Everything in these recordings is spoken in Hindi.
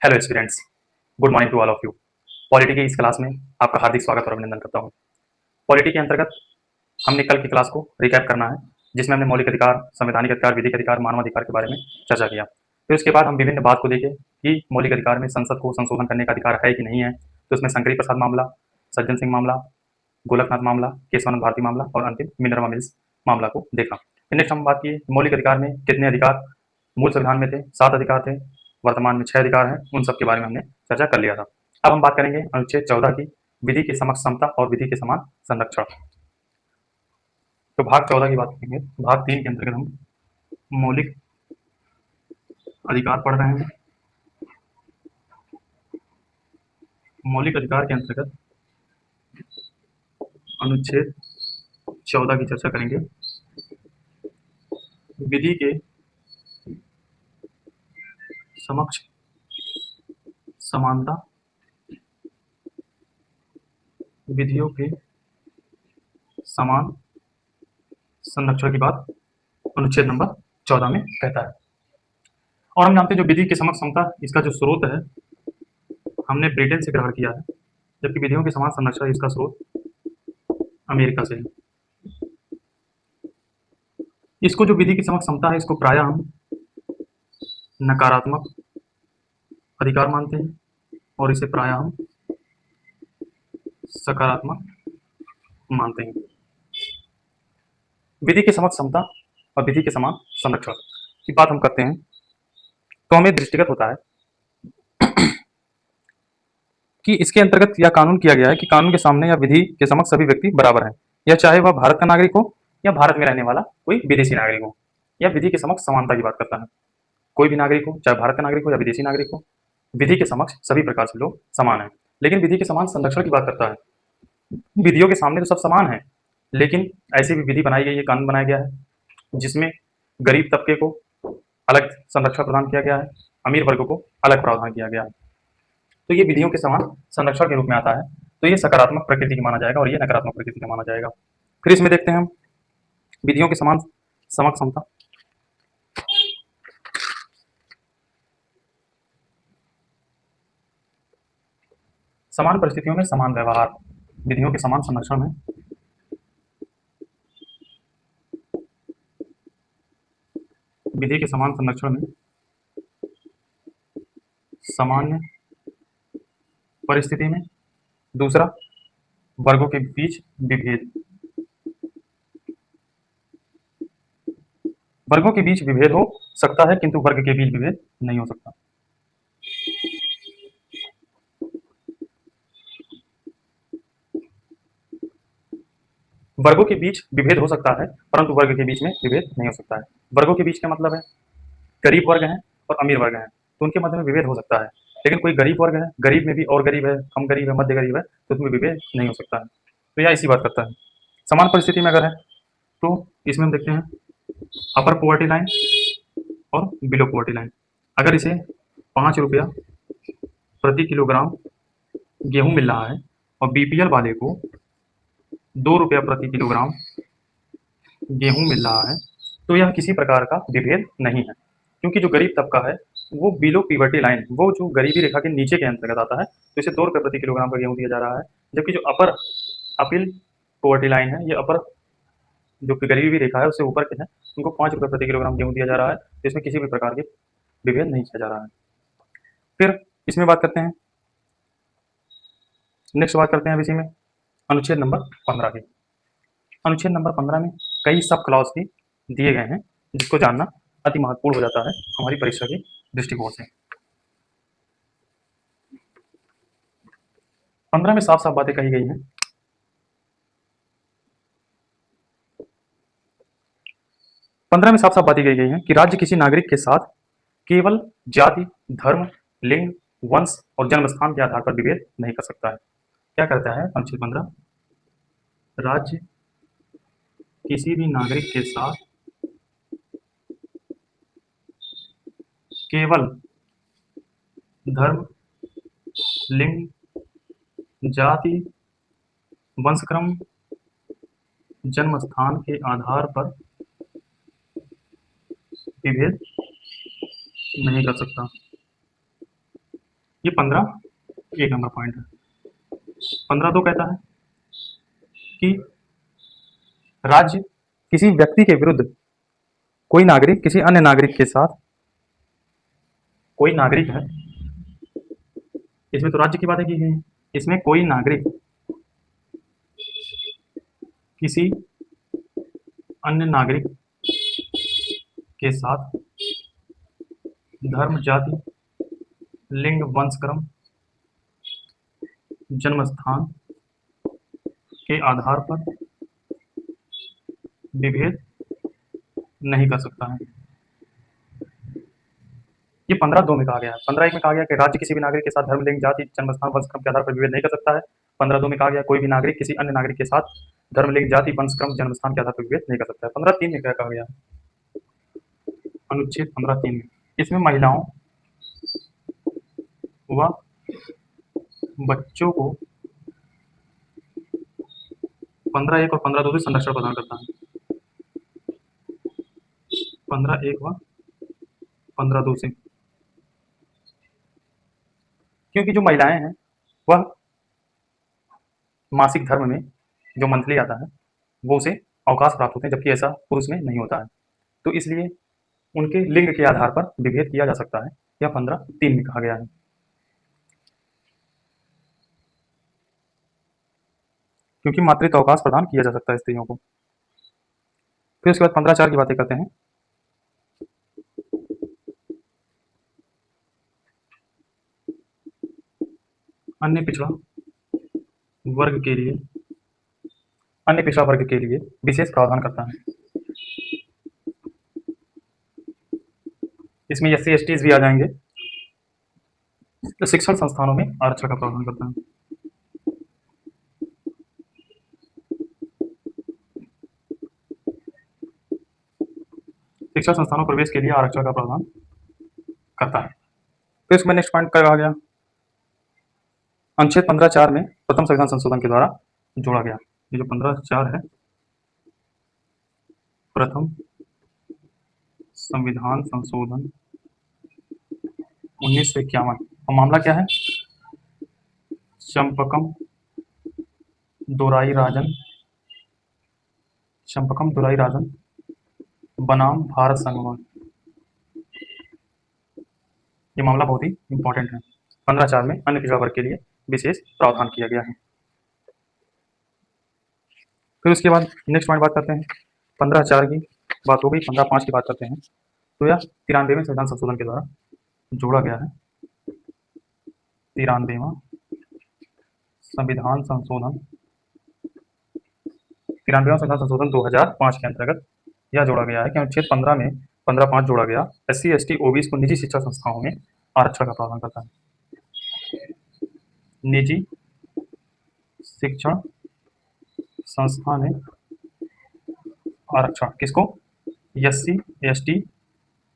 Hello students, good morning to all of you. Polity की इस क्लास में आपका हार्दिक स्वागत और अभिनंदन करता हूँ। पॉलिटी के अंतर्गत हमने कल की क्लास को रिकैप करना है, जिसमें हमने मौलिक अधिकार, संवैधानिक अधिकार, विधिक अधिकार, मानवाधिकार के बारे में चर्चा किया। फिर उसके बाद हम विभिन्न बात को देखे कि मौलिक अधिकार में संसद को संशोधन करने का अधिकार है कि नहीं है। तो उसमें शंकरी प्रसाद मामला, सज्जन सिंह मामला, गोलकनाथ मामला, केशवानंद भारती मामला और अंतिम मिनर्वा मिल्स मामला को देखा। फिर नेक्स्ट हम बात की मौलिक अधिकार में कितने अधिकार मूल संविधान में थे। 7 अधिकार थे, वर्तमान में 6 अधिकार हैं। उन सब के बारे में हमने चर्चा कर लिया था। अब हम बात करेंगे अनुच्छेद 14 की, विधि की समक्ष समता और विधि के समान संरक्षण। तो भाग 14 की बात करेंगे। भाग 3 के अंतर्गत हम मौलिक अधिकार पढ़ रहे हैं। मौलिक अधिकार के अंतर्गत अनुच्छेद 14 की चर्चा करेंगे। विधि के समक्ष समानता, विधियों के समान संरक्षण की बात अनुच्छेद नंबर 14 में कहता है। और हम जानते हैं जो विधि के समक्ष समता, इसका जो स्रोत है हमने ब्रिटेन से ग्रहण किया है, जबकि विधियों के समान संरक्षण इसका स्रोत अमेरिका से है। इसको जो विधि की समक्ष समता है, इसको प्रायः हम नकारात्मक अधिकार मानते हैं और इसे प्रायः हम सकारात्मक मानते हैं। विधि के समक्ष समता और विधि के समान संरक्षण की बात हम करते हैं तो हमें दृष्टिगत होता है कि इसके अंतर्गत यह कानून किया गया है कि कानून के सामने या विधि के समक्ष सभी व्यक्ति बराबर हैं, या चाहे वह भारत का नागरिक हो या भारत में रहने वाला कोई विदेशी नागरिक हो। यह विधि के समक्ष समानता की बात करता है। कोई भी नागरिक हो, चाहे भारत का नागरिक हो या विदेशी नागरिक हो, विधि के समक्ष सभी प्रकार से लोग समान हैं। लेकिन विधि के समान संरक्षण की बात करता है। विधियों के सामने तो सब समान है, लेकिन ऐसी भी विधि बनाई गई है, कानून बनाया गया है जिसमें गरीब तबके को अलग संरक्षण प्रदान किया गया है, अमीर वर्ग को अलग प्रावधान किया गया है। तो ये विधियों के समान संरक्षण के रूप में आता है। तो ये सकारात्मक प्रकृति की माना जाएगा और ये नकारात्मक प्रकृति का माना जाएगा। फिर इसमें देखते हैं हम विधियों के समान समक्ष समता। समान परिस्थितियों में समान व्यवहार, विधियों के समान संरक्षण में विधि के समान संरक्षण में सामान्य परिस्थिति में, दूसरा वर्गों के बीच विभेद। वर्गों के बीच विभेद हो सकता है किंतु वर्ग के बीच विभेद नहीं हो सकता। वर्गों के बीच विभेद हो सकता है परंतु वर्ग के बीच में विभेद नहीं हो सकता है। वर्गों के बीच का मतलब है गरीब वर्ग हैं और अमीर वर्ग हैं, तो उनके मध्य में विभेद हो सकता है। लेकिन कोई गरीब वर्ग है, गरीब में भी और गरीब है, कम गरीब है, मध्य गरीब है, तो उसमें विभेद नहीं हो सकता है। तो यह इसी बात करता है। समान परिस्थिति में अगर है तो इसमें हम देखते हैं अपर पॉवर्टी लाइन और बिलो पॉवर्टी लाइन। अगर इसे 5 रुपया प्रति किलोग्राम गेहूं मिल रहा है और बीपीएल वाले को 2 रुपया प्रति किलोग्राम गेहूं मिल रहा है, तो यह किसी प्रकार का विभेद नहीं है, क्योंकि जो गरीब तबका है वो बिलो पीवर्टी लाइन, वो जो गरीबी रेखा के नीचे के अंतर्गत आता है, तो इसे 2 रुपये प्रति किलोग्राम का गेहूं दिया जा रहा है। जबकि जो अपील पॉवर्टी लाइन है, ये अपर जो गरीबी रेखा है उससे ऊपर के हैं, उनको 5 रुपये प्रति किलोग्राम गेहूं दिया जा रहा है, तो इसमें किसी भी प्रकार के विभेद नहीं किया जा रहा है। फिर इसमें बात करते हैं, नेक्स्ट बात करते हैं इसी में अनुच्छेद नंबर 15 की। अनुच्छेद नंबर 15 में कई सब क्लॉज भी दिए गए हैं, जिसको जानना अति महत्वपूर्ण हो जाता है हमारी परीक्षा के दृष्टिकोण से। 15 में साफ साफ बातें कही गई हैं। 15 में साफ साफ बातें कही गई हैं कि राज्य किसी नागरिक के साथ केवल जाति, धर्म, लिंग, वंश और जन्म स्थान के आधार पर विभेद नहीं कर सकता है। क्या कहता है अनुच्छेद 15? राज्य किसी भी नागरिक के साथ केवल धर्म, लिंग, जाति, वंशक्रम, जन्म स्थान के आधार पर विभेद नहीं कर सकता। ये 15 एक नंबर पॉइंट है। 15 कहता है कि राज्य किसी व्यक्ति के विरुद्ध कोई नागरिक किसी अन्य नागरिक के साथ, कोई नागरिक है, इसमें तो राज्य की बातें की गई है, इसमें कोई नागरिक किसी अन्य नागरिक के साथ धर्म, जाति, लिंग, वंश, क्रम, जन्म स्थान के आधार पर विभेद नहीं कर सकता है। ये 15(2) में कहा गया है। 15(1) में कहा गया कि राज्य किसी भी नागरिक के साथ धर्म, लिंग, जाति, जन्म स्थान, वंश, क्रम के आधार पर विभेद नहीं कर सकता है। 15(2) में कहा गया कोई भी नागरिक किसी अन्य नागरिक के साथ धर्म, लिंग, जाति, वंश, क्रम, जन्म स्थान के आधार पर विभेद नहीं कर सकता है। 15(3) में क्या कहा गया? अनुच्छेद 15(3) में इसमें महिलाओं व बच्चों को 15(1) और 15(2) से संरक्षण प्रदान करता है। 15(1) व 15(2) से, क्योंकि जो महिलाएं हैं वह मासिक धर्म में जो मंथली आता है वो उसे अवकाश प्राप्त होते हैं, जबकि ऐसा पुरुष में नहीं होता है। तो इसलिए उनके लिंग के आधार पर विभेद किया जा सकता है। यह 15(3) में कहा गया है। क्योंकि मातृत्व अवकाश प्रदान किया जा सकता है स्त्रियों को। फिर उसके बाद 15(4) की बातें करते हैं। अन्य पिछड़ा वर्ग के लिए, अन्य पिछड़ा वर्ग के लिए विशेष प्रावधान करता है। इसमें SC STs भी आ जाएंगे। तो शिक्षण संस्थानों में आरक्षण का प्रावधान करता है। शिक्षण संस्थानों प्रवेश के लिए आरक्षण का प्रावधान करता है। तो इसमें नेक्स्ट पॉइंट क्या आ गया? अनुच्छेद 15(4) में प्रथम संविधान संशोधन के द्वारा जोड़ा गया। ये जो 15(4) है, प्रथम संविधान संशोधन 1951, और मामला क्या है? चंपकम दोराई राजन बनाम भारत संगवान। ये मामला बहुत ही इंपॉर्टेंट है। 15(4) में अन्य पिछड़ा वर्ग के लिए विशेष प्रावधान किया गया है। फिर उसके बाद नेक्स्ट पॉइंट बात करते हैं। 15(4) की बात हो गई। 15(5) की बात करते हैं। तो यह 93वें संविधान संशोधन के द्वारा जोड़ा गया है। 93वां संविधान संशोधन 2005 के अंतर्गत यह जोड़ा गया है कि अनुच्छेद 15 में 15(5) जोड़ा गया। SC ST OBC को निजी शिक्षा संस्थाओं में आरक्षण का प्रावधान करता है। निजी शिक्षण संस्था में आरक्षण किसको? SC ST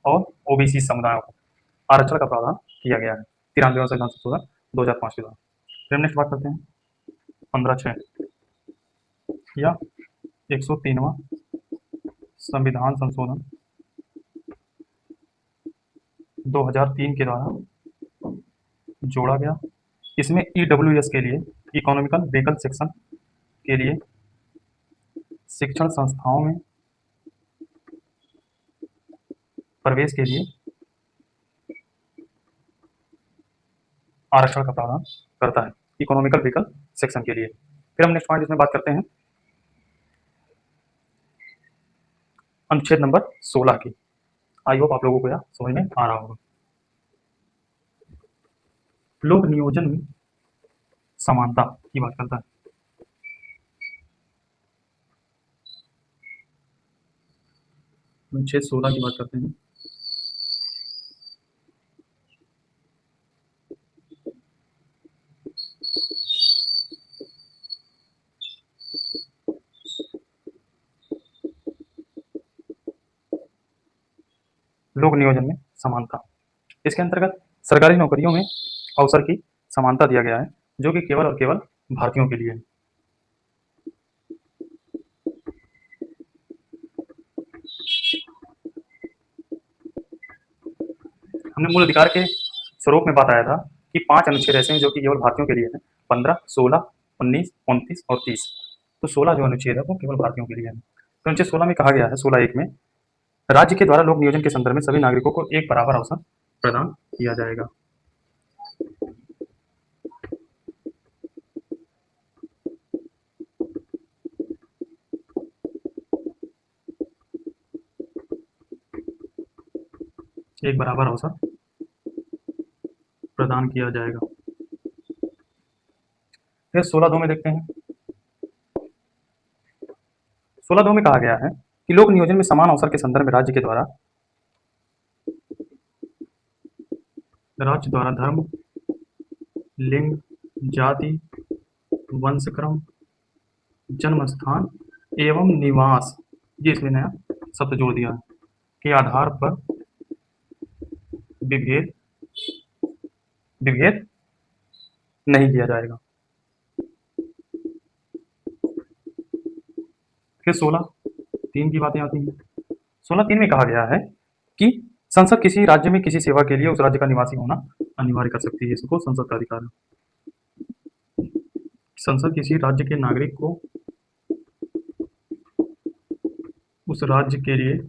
और OBC समुदायों को आरक्षण का प्रावधान किया गया है 93वां संविधान संशोधन 2005 के द्वारा। फिर नेक्स्ट बात करते हैं 15(6) या 103वां संविधान संशोधन 2003 के द्वारा जोड़ा गया। इसमें EWS के लिए, इकोनॉमिकल व्हीकल सेक्शन के लिए शिक्षण संस्थाओं में प्रवेश के लिए आरक्षण का प्रावधान करता है, इकोनॉमिकल व्हीकल सेक्शन के लिए। फिर हम नेक्स्ट पॉइंट इसमें बात करते हैं अनुच्छेद नंबर 16 की। आई होप आप लोगों को यह समझ में आ रहा होगा। लोक नियोजन में समानता की बात करता है। अनुच्छेद 16 की बात करते हैं। लोक नियोजन में समानता, इसके अंतर्गत सरकारी नौकरियों में अवसर की समानता दिया गया है, जो कि केवल और केवल भारतीयों के लिए है। हमने मूल अधिकार के स्वरूप में बात आया था कि 5 अनुच्छेद ऐसे हैं जो कि केवल भारतीयों के लिए हैं, 15, 16, 19, 29 और 30। तो 16 जो अनुच्छेद है वो केवल भारतीयों के लिए है। तो अनुच्छेद 16 में कहा गया है, 16(1) में, राज्य के द्वारा लोक नियोजन के संदर्भ में सभी नागरिकों को एक बराबर अवसर प्रदान किया जाएगा। एक बराबर अवसर प्रदान किया जाएगा। फिर 16(2) में देखते हैं। 16(2) में कहा गया है कि लोक नियोजन में समान अवसर के संदर्भ में राज्य द्वारा धर्म, लिंग, जाति, वंशक्रम, जन्म स्थान एवं निवास, ये इसमें नया शब्द जोड़ दिया है, के आधार पर विभेद नहीं किया जाएगा। फिर 16(3) की बातें आती हैं। 16(3) में कहा गया है कि संसद किसी राज्य में किसी सेवा के लिए उस राज्य का निवासी होना अनिवार्य कर सकती है। इसको संसद का अधिकार है। संसद किसी राज्य के नागरिक को उस राज्य के लिए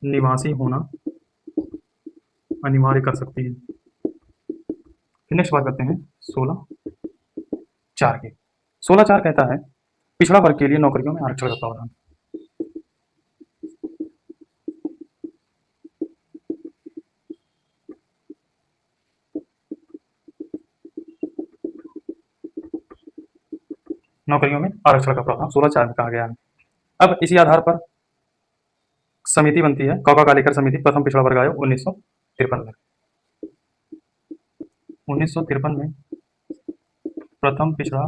निवासी होना अनिवार्य कर सकती है। फिर नेक्स्ट बात करते हैं 16(4) की। 16(4) कहता है पिछड़ा वर्ग के लिए नौकरियों में आरक्षण का प्रावधान। नौकरियों में आरक्षण का प्रावधान 16(4) में कहा गया है। अब इसी आधार पर समिति बनती है, कौका कालेकर समिति, प्रथम पिछड़ा वर्ग आयोग 1953 में। 1953 में प्रथम पिछड़ा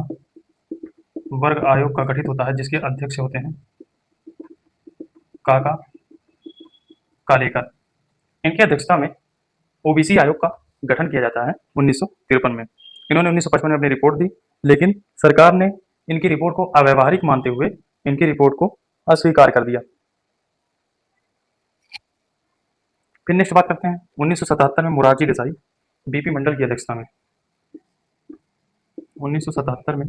वर्ग आयोग का गठित होता है, जिसके अध्यक्ष होते हैं काका कालेकर। इनकी अध्यक्षता में ओबीसी आयोग का गठन किया जाता है 1953 में। इन्होंने 1955 में अपनी रिपोर्ट दी, लेकिन सरकार ने इनकी रिपोर्ट को अव्यावहारिक मानते हुए इनकी रिपोर्ट को अस्वीकार कर दिया। फिर नेक्स्ट बात करते हैं 1977 में मोरारजी देसाई बीपी मंडल की अध्यक्षता में। 1977 में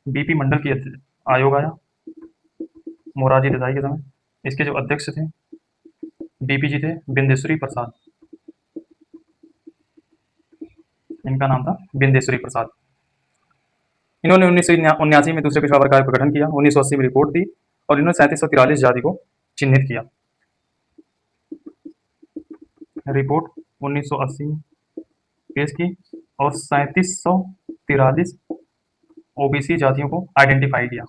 बीपी मंडल की आयोग आया मोरारजी देसाई के समय। इसके जो अध्यक्ष थे बीपी जी थे बिंदेश्वरी प्रसाद, इनका नाम था बिंदेश्वरी प्रसाद। इन्होंने 1979 में दूसरे पिछड़ा वर्ग आयोग का गठन किया, 1980 में रिपोर्ट दी और इन्होंने 3743 जाति को चिन्हित किया। रिपोर्ट 1980 में पेश की और 3743 ओबीसी जातियों को आइडेंटिफाई किया।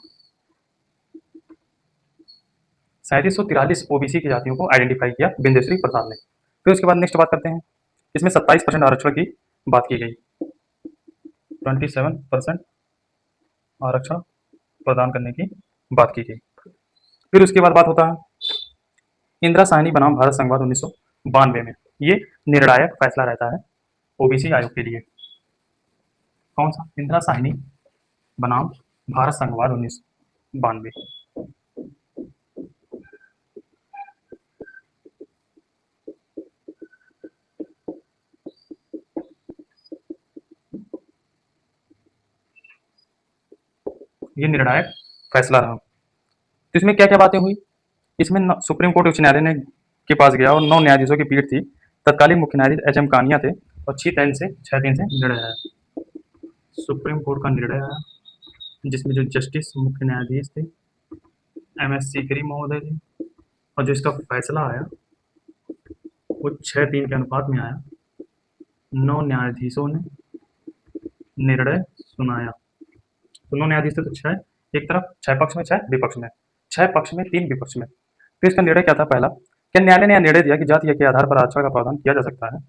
3743 ओबीसी की जातियों को आइडेंटिफाई किया बिंदेश्वरी प्रसाद ने। फिर उसके बाद नेक्स्ट बात करते हैं, इसमें 27% आरक्षण की बात की गई। 27% आरक्षण प्रदान करने की बात की गई। फिर उसके बाद बात होता है इंदिरा साहनी बनाम भारत संघवाद 1992 में। ये निर्णायक फैसला रहता है ओबीसी आयोग के लिए। कौन सा? इंदिरा साहनी बनाम भारत संघवाद 1992। ये निर्णायक फैसला रहा। तो इसमें क्या क्या बातें हुई? इसमें सुप्रीम कोर्ट उच्च न्यायालय ने के पास गया और 9 न्यायाधीशों की पीठ थी। तत्कालीन मुख्य न्यायाधीश एच.एम. कानिया थे और 6 दिन से निर्णय आया। सुप्रीम कोर्ट का निर्णय आया जिसमें जो जस्टिस मुख्य न्यायाधीश थे एम.एस. सीकरी महोदय थे और जो इसका फैसला आया वो 6-3 के अनुपात में आया। 9 न्यायाधीशों ने निर्णय सुनाया। तो 9 न्यायाधीश थे तो 6 एक तरफ, 6 पक्ष में, 6 विपक्ष में, 6 पक्ष में, 3 विपक्ष में। तो इसका निर्णय क्या था? पहला, क्या न्यायालय ने यह निर्णय दिया कि जाति के आधार पर आरक्षण का प्रावधान किया जा सकता है।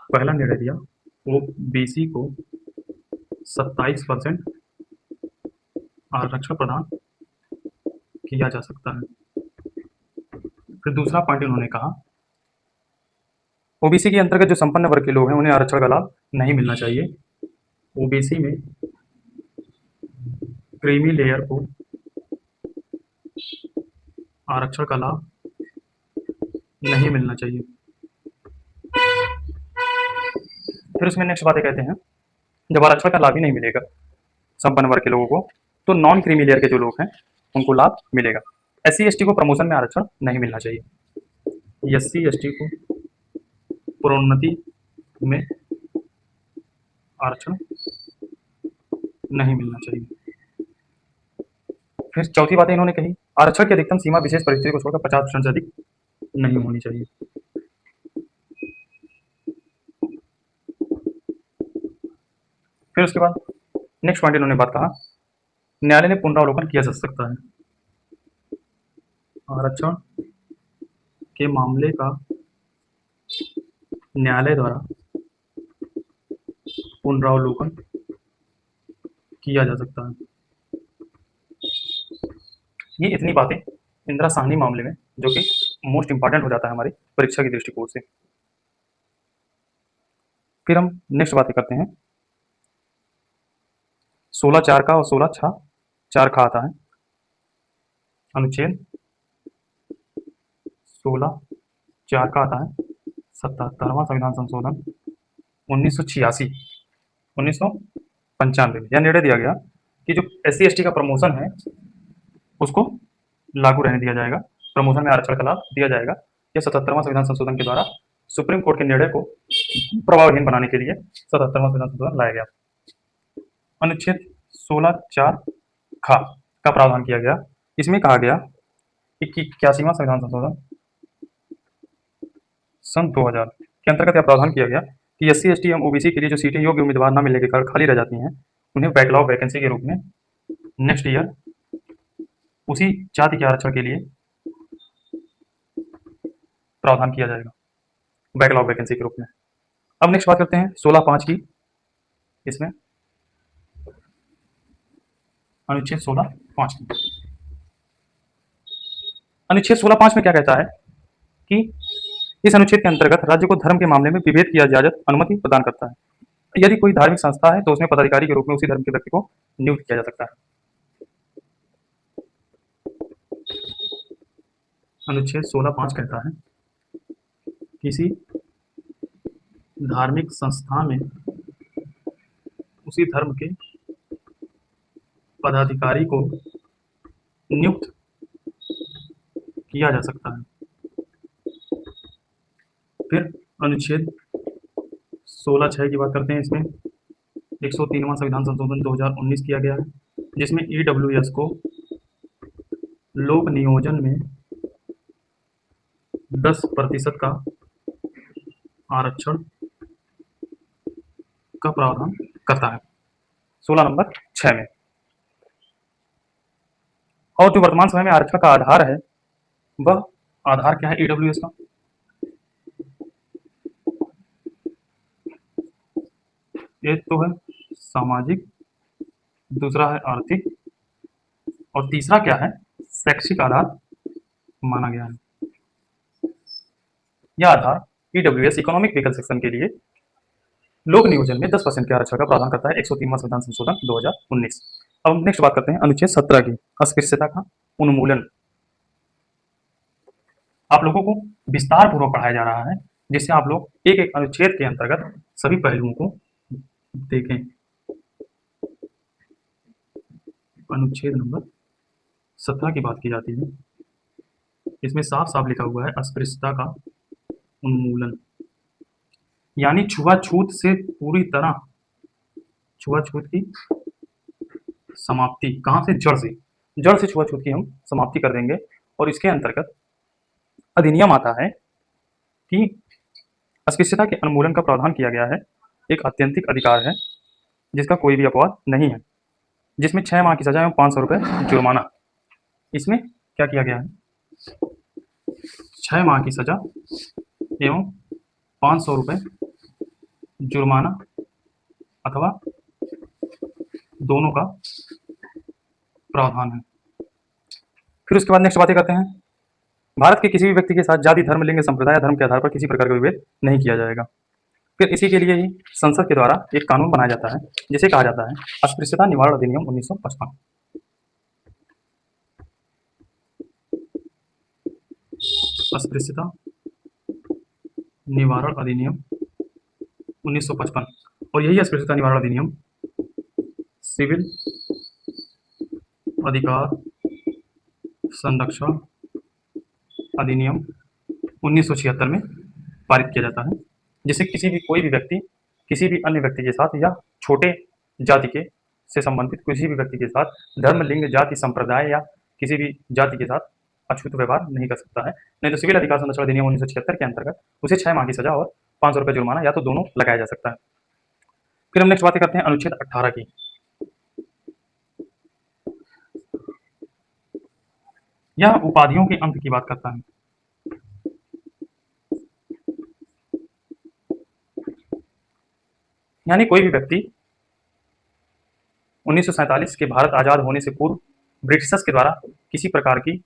पहला निर्णय दिया वो बीसी को 27% आरक्षण प्रदान किया जा सकता है। फिर दूसरा पॉइंट उन्होंने कहा ओबीसी के अंतर्गत जो संपन्न वर्ग के लोग हैं उन्हें आरक्षण का लाभ नहीं मिलना चाहिए। ओबीसी में क्रीमी लेयर को आरक्षण का लाभ नहीं मिलना चाहिए। फिर उसमें नेक्स्ट बातें कहते हैं, जब आरक्षण का लाभ ही नहीं मिलेगा संपन्न वर्ग के लोगों को, तो नॉन क्रीमी लेयर के जो लोग हैं उनको लाभ मिलेगा। SC ST को प्रमोशन में आरक्षण नहीं मिलना चाहिए। SC ST को प्रोन्नति में आरक्षण नहीं मिलना चाहिए। फिर चौथी बात इन्होंने कही, आरक्षण की अधिकतम सीमा विशेष परिस्थिति को छोड़कर 50% से अधिक नहीं होनी चाहिए। फिर उसके बाद नेक्स्ट पॉइंट इन्होंने बात कहा, न्यायालय ने पुनरावलोकन किया जा सकता है। आरक्षण के मामले का न्यायालय द्वारा पुनरावलोकन किया जा सकता है। ये इतनी बातें इंदिरा साहनी मामले में, जो कि मोस्ट इंपॉर्टेंट हो जाता है हमारी परीक्षा की दृष्टिकोण से। फिर हम नेक्स्ट बातें करते हैं, 16(4) का और 16(4) का आता है अनुच्छेद 16(4) का आता है 77वां संविधान संशोधन 1995 में। यह निर्णय दिया गया कि जो SC ST का प्रमोशन है उसको लागू रहने दिया जाएगा, प्रमोशन में आरक्षण का लाभ दिया जाएगा। यह 77वां संविधान संशोधन के द्वारा सुप्रीम कोर्ट के निर्णय को प्रभावहीन बनाने के लिए 77वां संविधान संशोधन लाया गया। अनुच्छेद 16(4) का प्रावधान किया गया। इसमें कहा गया कि 81वां संविधान संशोधन सन 2000 के अंतर्गत यह प्रावधान किया गया कि SC ST एवं OBC के लिए जो सीटें योग्य उम्मीदवार न मिलने के कारण खाली रह जाती हैं, उन्हें बैकलॉग वैकेंसी के रूप में नेक्स्ट ईयर उसी जाति के आरक्षण के लिए प्रावधान किया जाएगा, बैकलॉग वैकेंसी के रूप में। अब नेक्स्ट बात करते हैं 16(5) की। इसमें अनुच्छेद 16(5) की, अनुच्छेद 16(5) में क्या कहता है कि इस अनुच्छेद के अंतर्गत राज्य को धर्म के मामले में विभेद की इजाजत अनुमति प्रदान करता है। यदि कोई धार्मिक संस्था है तो उसमें पदाधिकारी के रूप में उसी धर्म के व्यक्ति को नियुक्त किया जा सकता है। अनुच्छेद 16(5) कहता है, किसी धार्मिक संस्था में उसी धर्म के पदाधिकारी को नियुक्त किया जा सकता है। फिर अनुच्छेद 16(6) की बात करते हैं। इसमें 103वां संविधान संशोधन 2019 किया गया है, जिसमें EWS को लोक नियोजन में 10% का आरक्षण का प्रावधान करता है, 16 नंबर 6 में। और जो वर्तमान समय में आरक्षण का आधार है, वह आधार क्या है EWS का? एक तो है सामाजिक, दूसरा है आर्थिक, और तीसरा क्या है? शैक्षिक आधार माना गया है। यह आधार EWS इकोनॉमिक व्हीकल सेक्शन के लिए लोक नियोजन में 10% के आरक्षण का प्रावधान करता है, 103वां संविधान संशोधन 2019। अब नेक्स्ट बात करते हैं अनुच्छेद 17 की, अस्पृश्यता का उन्मूलन। आप लोगों को विस्तार पूर्वक पढ़ाया जा रहा है, जिससे आप लोग एक एक अनुच्छेद के अंतर्गत सभी पहलुओं को देखें। अनुच्छेद नंबर 17 की बात की जाती है, इसमें साफ साफ लिखा हुआ है अस्पृश्यता का उन्मूलन, यानी छुआछूत से पूरी तरह छुआछूत की समाप्ति। कहाँ से? जड़ से छुआछूत की हम समाप्ति कर देंगे। और इसके अंतर्गत अधिनियम आता है कि अस्पृश्यता के उन्मूलन का प्रावधान किया गया है, एक आत्यंतिक अधिकार है जिसका कोई भी अपवाद नहीं है, जिसमें 6 माह की सजा एवं 500 रुपये जुर्माना। इसमें क्या किया गया है? 6 माह की सजा एवं 500 रुपये जुर्माना अथवा दोनों का प्रावधान है। फिर उसके बाद नेक्स्ट बातें करते हैं, भारत के किसी भी व्यक्ति के साथ जाति, धर्म, लिंग, संप्रदाय, धर्म के आधार पर किसी प्रकार का विभेद नहीं किया जाएगा। फिर इसी के लिए ही संसद के द्वारा एक कानून बनाया जाता है, जिसे कहा जाता है अस्पृश्यता निवारण अधिनियम 1955। अस्पृश्यता निवारण अधिनियम 1955। और यही अस्पृश्यता निवारण अधिनियम सिविल अधिकार संरक्षण अधिनियम 1976 में पारित किया जाता है, जिससे कोई भी व्यक्ति किसी भी अन्य व्यक्ति के साथ या छोटे जाति के से संबंधित किसी भी व्यक्ति के साथ धर्म, लिंग, जाति, संप्रदाय या किसी भी जाति के साथ अछूत व्यवहार नहीं कर सकता है। नहीं तो सिविल अधिकार संरक्षण अधिनियम 1976 के अंतर्गत उसे 6 माह की सजा और 500 रुपये जुर्माना या तो दोनों लगाया जा सकता है। फिर हम नेक्स्ट बातें करते हैं अनुच्छेद 18 की। यह उपाधियों के अंत की बात करता है। यानी कोई भी व्यक्ति 1947 के भारत आज़ाद होने से पूर्व ब्रिटिशर्स के द्वारा किसी प्रकार की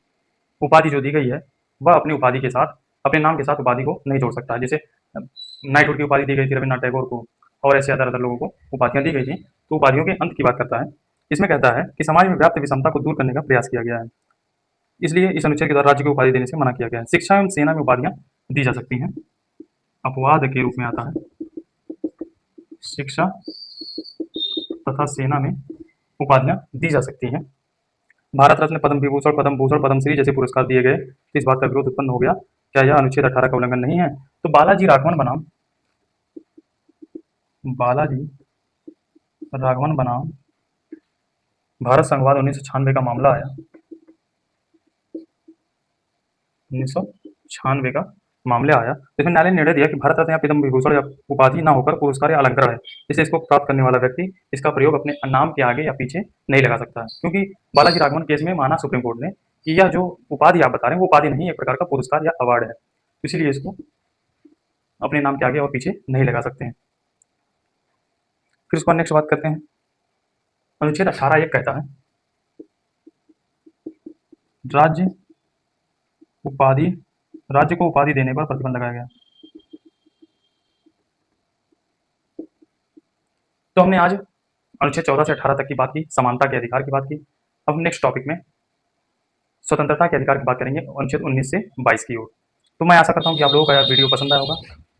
उपाधि जो दी गई है, वह अपनी उपाधि के साथ, अपने नाम के साथ उपाधि को नहीं जोड़ सकता है। जैसे नाइटहुड की उपाधि दी गई थी रविन्द्रनाथ टैगोर को, और ऐसे अदर लोगों को उपाधियां दी गई थी। तो उपाधियों के अंत की बात करता है। इसमें कहता है कि समाज में व्याप्त विषमता को दूर करने का प्रयास किया गया है, इसलिए इस अनुच्छेद के द्वारा राज्य को उपाधि देने से मना किया गया है। शिक्षा एवं सेना में उपाधियां दी जा सकती हैं, अपवाद के रूप में आता है। शिक्षा तथा सेना में उपाधियां दी जा सकती हैं। भारत रत्न, पद्म विभूषण, पद्म भूषण, पद्मश्री जैसे पुरस्कार दिए गए तो इस बात का विरोध उत्पन्न हो गया, क्या यह अनुच्छेद 18 का उल्लंघन नहीं है? तो बालाजी राघवन बनाम भारत संघवाद 1996 का मामला आया। 1996 का मामले आया, जिसमें न्यायालय ने निर्णय दिया कि भारत रत्न या पद्म विभूषण या उपाधि ना होकर पुरस्कार या अलंकरण है, इसलिए इसको प्राप्त करने वाला व्यक्ति इसका प्रयोग अपने नाम के आगे या पीछे नहीं लगा सकता है। क्योंकि बालाजी राघवन केस में माना सुप्रीम कोर्ट ने कि यह जो उपाधि आप बता रहे हैं वो उपाधि नहीं, एक प्रकार का पुरस्कार या अवार्ड है, इसीलिए इसको अपने नाम के आगे और पीछे नहीं लगा सकते हैं। फिर उसके बाद नेक्स्ट बात करते हैं। अनुच्छेद 18 एक कहता है राज्य को उपाधि देने पर प्रतिबंध लगाया गया। तो हमने आज अनुच्छेद 14 से 18 तक की बात की, समानता के अधिकार की बात की। अब नेक्स्ट टॉपिक में स्वतंत्रता के अधिकार की बात करेंगे, अनुच्छेद 19 से 22 की ओर। तो मैं आशा करता हूँ कि आप लोगों का यह वीडियो पसंद आया होगा।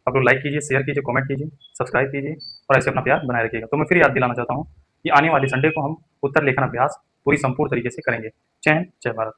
आप लोग लाइक कीजिए, शेयर कीजिए, कमेंट कीजिए, सब्सक्राइब कीजिए और ऐसे अपना प्यार बनाए रखिएगा। तो मैं फिर याद दिलाना चाहता हूँ कि आने वाले संडे को हम उत्तर लेखन अभ्यास पूरी संपूर्ण तरीके से करेंगे। जय हिंद, जय भारत।